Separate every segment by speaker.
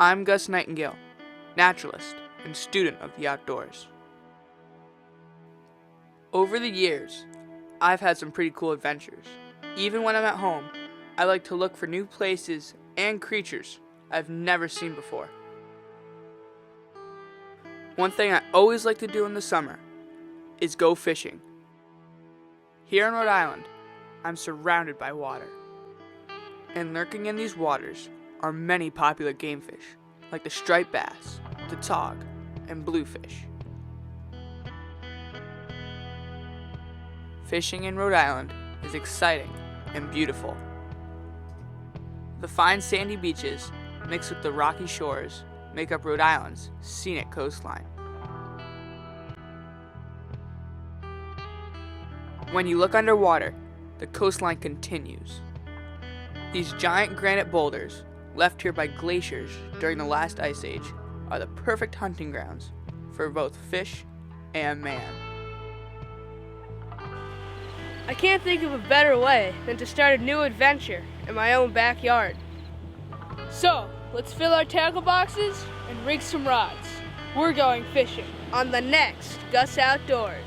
Speaker 1: I'm Gus Nightingale, naturalist and student of the outdoors. Over the years, I've had some pretty cool adventures. Even when I'm at home, I like to look for new places and creatures I've never seen before. One thing I always like to do in the summer is go fishing. Here in Rhode Island, I'm surrounded by water. And lurking in these waters are many popular game fish, like the striped bass, the tog, and bluefish. Fishing in Rhode Island is exciting and beautiful. The fine sandy beaches, mixed with the rocky shores, make up Rhode Island's scenic coastline. When you look underwater, the coastline continues. These giant granite boulders, left here by glaciers during the last ice age, are the perfect hunting grounds for both fish and man.
Speaker 2: I can't think of a better way than to start a new adventure in my own backyard. So, let's fill our tackle boxes and rig some rods. We're going fishing on the next Gus Outdoors.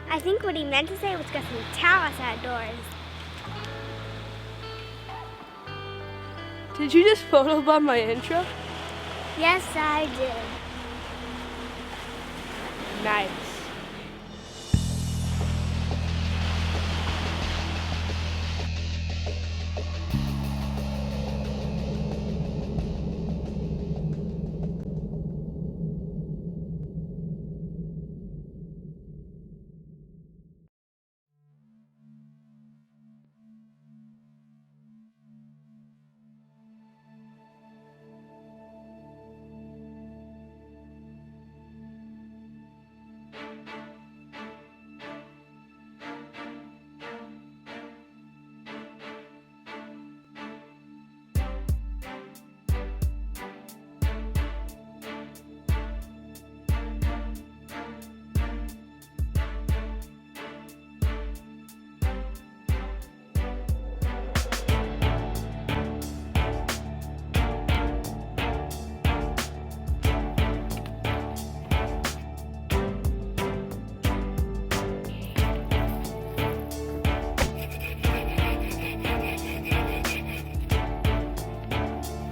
Speaker 3: I think what he meant to say was Gus and Talis Outdoors.
Speaker 2: Did you just photobomb my intro?
Speaker 3: Yes, I did.
Speaker 2: Nice.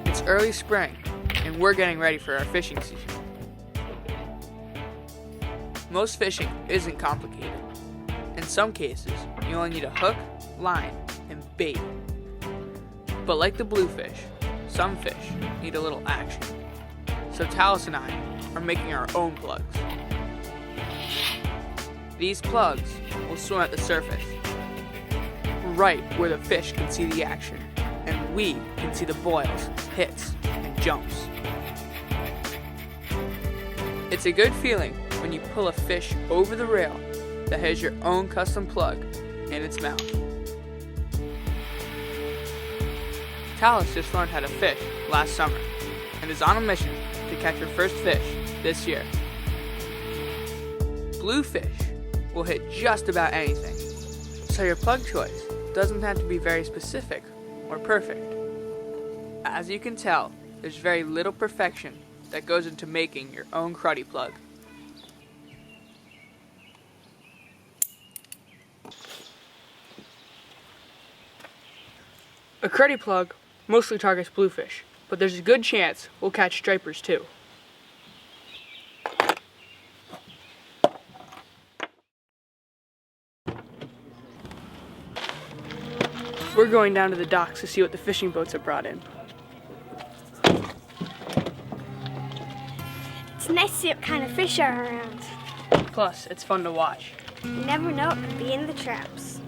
Speaker 1: It's early spring, and we're getting ready for our fishing season. Most fishing isn't complicated. In some cases, you only need a hook, line, and bait. But like the bluefish, some fish need a little action. So Talis and I are making our own plugs. These plugs will swim at the surface, right where the fish can see the action, and we can see the boils, hits, and jumps. It's a good feeling when you pull a fish over the rail that has your own custom plug in its mouth. Talis just learned how to fish last summer and is on a mission to catch her first fish this year. Bluefish will hit just about anything, so your plug choice doesn't have to be very specific or perfect. As you can tell, there's very little perfection that goes into making your own cruddy plug.
Speaker 2: A cruddy plug mostly targets bluefish, but there's a good chance we'll catch stripers too. We're going down to the docks to see what the fishing boats have brought in.
Speaker 3: It's nice to see what kind of fish are around.
Speaker 2: Plus, it's fun to watch.
Speaker 3: You never know what could be in the traps.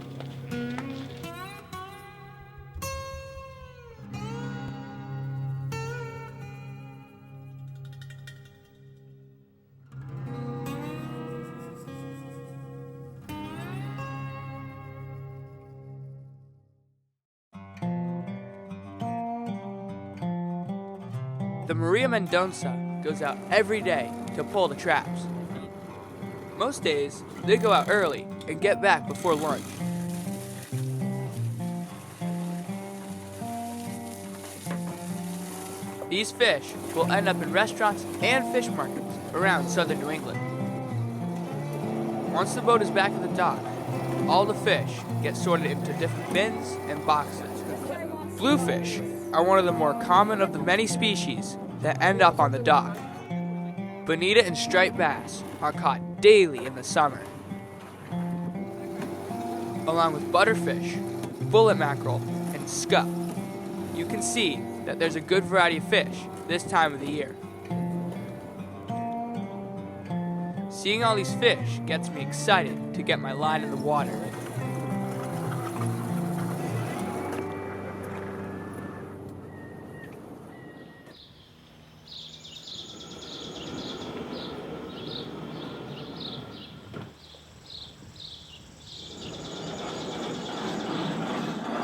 Speaker 1: The Maria Mendonça goes out every day to pull the traps. Most days, they go out early and get back before lunch. These fish will end up in restaurants and fish markets around southern New England. Once the boat is back at the dock, all the fish get sorted into different bins and boxes. Bluefish are one of the more common of the many species that end up on the dock. Bonita and striped bass are caught daily in the summer, along with butterfish, bullet mackerel, and scup. You can see that there's a good variety of fish this time of the year. Seeing all these fish gets me excited to get my line in the water.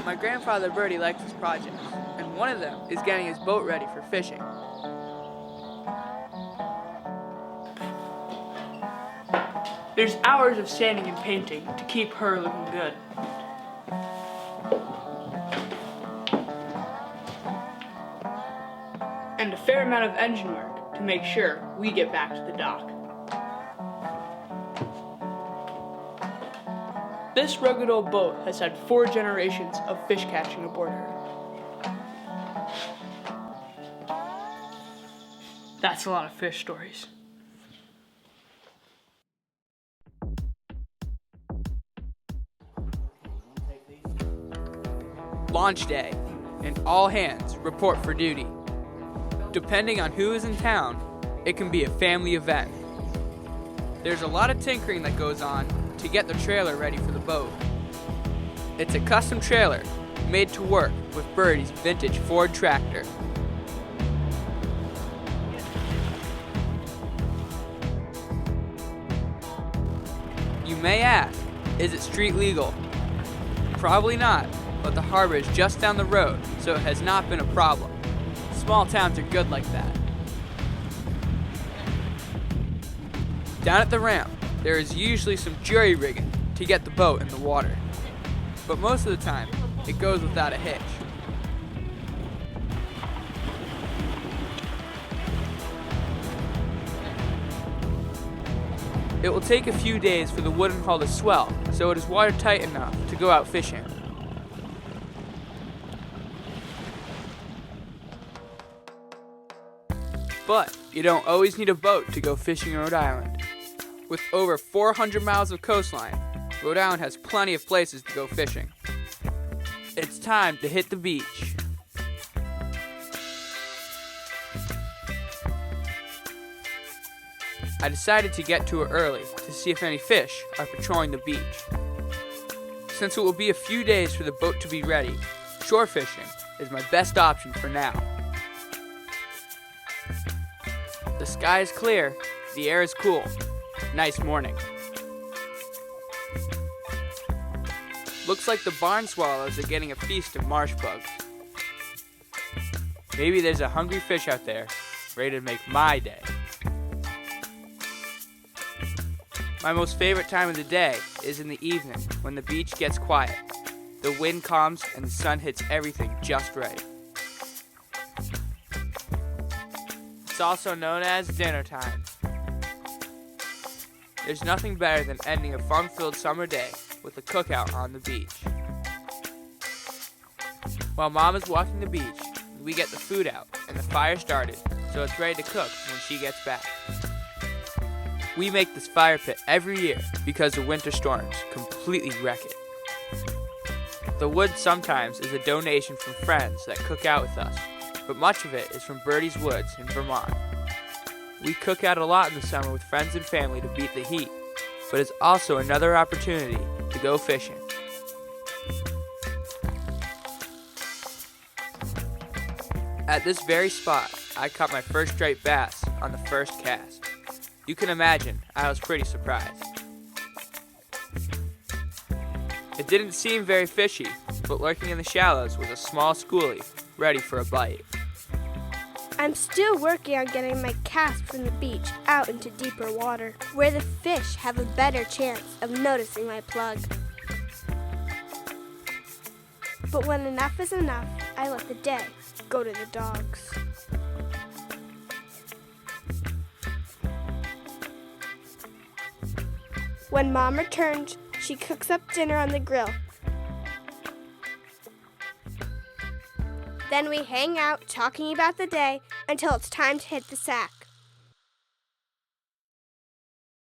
Speaker 1: My grandfather Bertie likes his projects, and one of them is getting his boat ready for fishing.
Speaker 2: There's hours of sanding and painting to keep her looking good. And a fair amount of engine work to make sure we get back to the dock. This rugged old boat has had 4 generations of fish catching aboard her. That's a lot of fish stories.
Speaker 1: Launch day, and all hands report for duty. Depending on who is in town, it can be a family event. There's a lot of tinkering that goes on to get the trailer ready for the boat. It's a custom trailer made to work with Bertie's vintage Ford tractor. You may ask, is it street legal? Probably not, but the harbor is just down the road, so it has not been a problem. Small towns are good like that. Down at the ramp, there is usually some jury rigging to get the boat in the water. But most of the time, it goes without a hitch. It will take a few days for the wooden hull to swell, so it is watertight enough to go out fishing. But you don't always need a boat to go fishing in Rhode Island. With over 400 miles of coastline, Rhode Island has plenty of places to go fishing. It's time to hit the beach. I decided to get to it early to see if any fish are patrolling the beach. Since it will be a few days for the boat to be ready, shore fishing is my best option for now. The sky is clear, the air is cool. Nice morning. Looks like the barn swallows are getting a feast of marsh bugs. Maybe there's a hungry fish out there, ready to make my day. My most favorite time of the day is in the evening when the beach gets quiet. The wind calms and the sun hits everything just right. It's also known as dinner time. There's nothing better than ending a fun-filled summer day with a cookout on the beach. While Mom is walking the beach, we get the food out and the fire started so it's ready to cook when she gets back. We make this fire pit every year because the winter storms completely wreck it. The wood sometimes is a donation from friends that cook out with us, but much of it is from Bertie's Woods in Vermont. We cook out a lot in the summer with friends and family to beat the heat, but it's also another opportunity to go fishing. At this very spot, I caught my first striped bass on the first cast. You can imagine, I was pretty surprised. It didn't seem very fishy, but lurking in the shallows was a small schoolie, ready for a bite.
Speaker 3: I'm still working on getting my cast from the beach out into deeper water, where the fish have a better chance of noticing my plug. But when enough is enough, I let the day go to the dogs. When Mom returns, she cooks up dinner on the grill. Then we hang out talking about the day until it's time to hit the sack.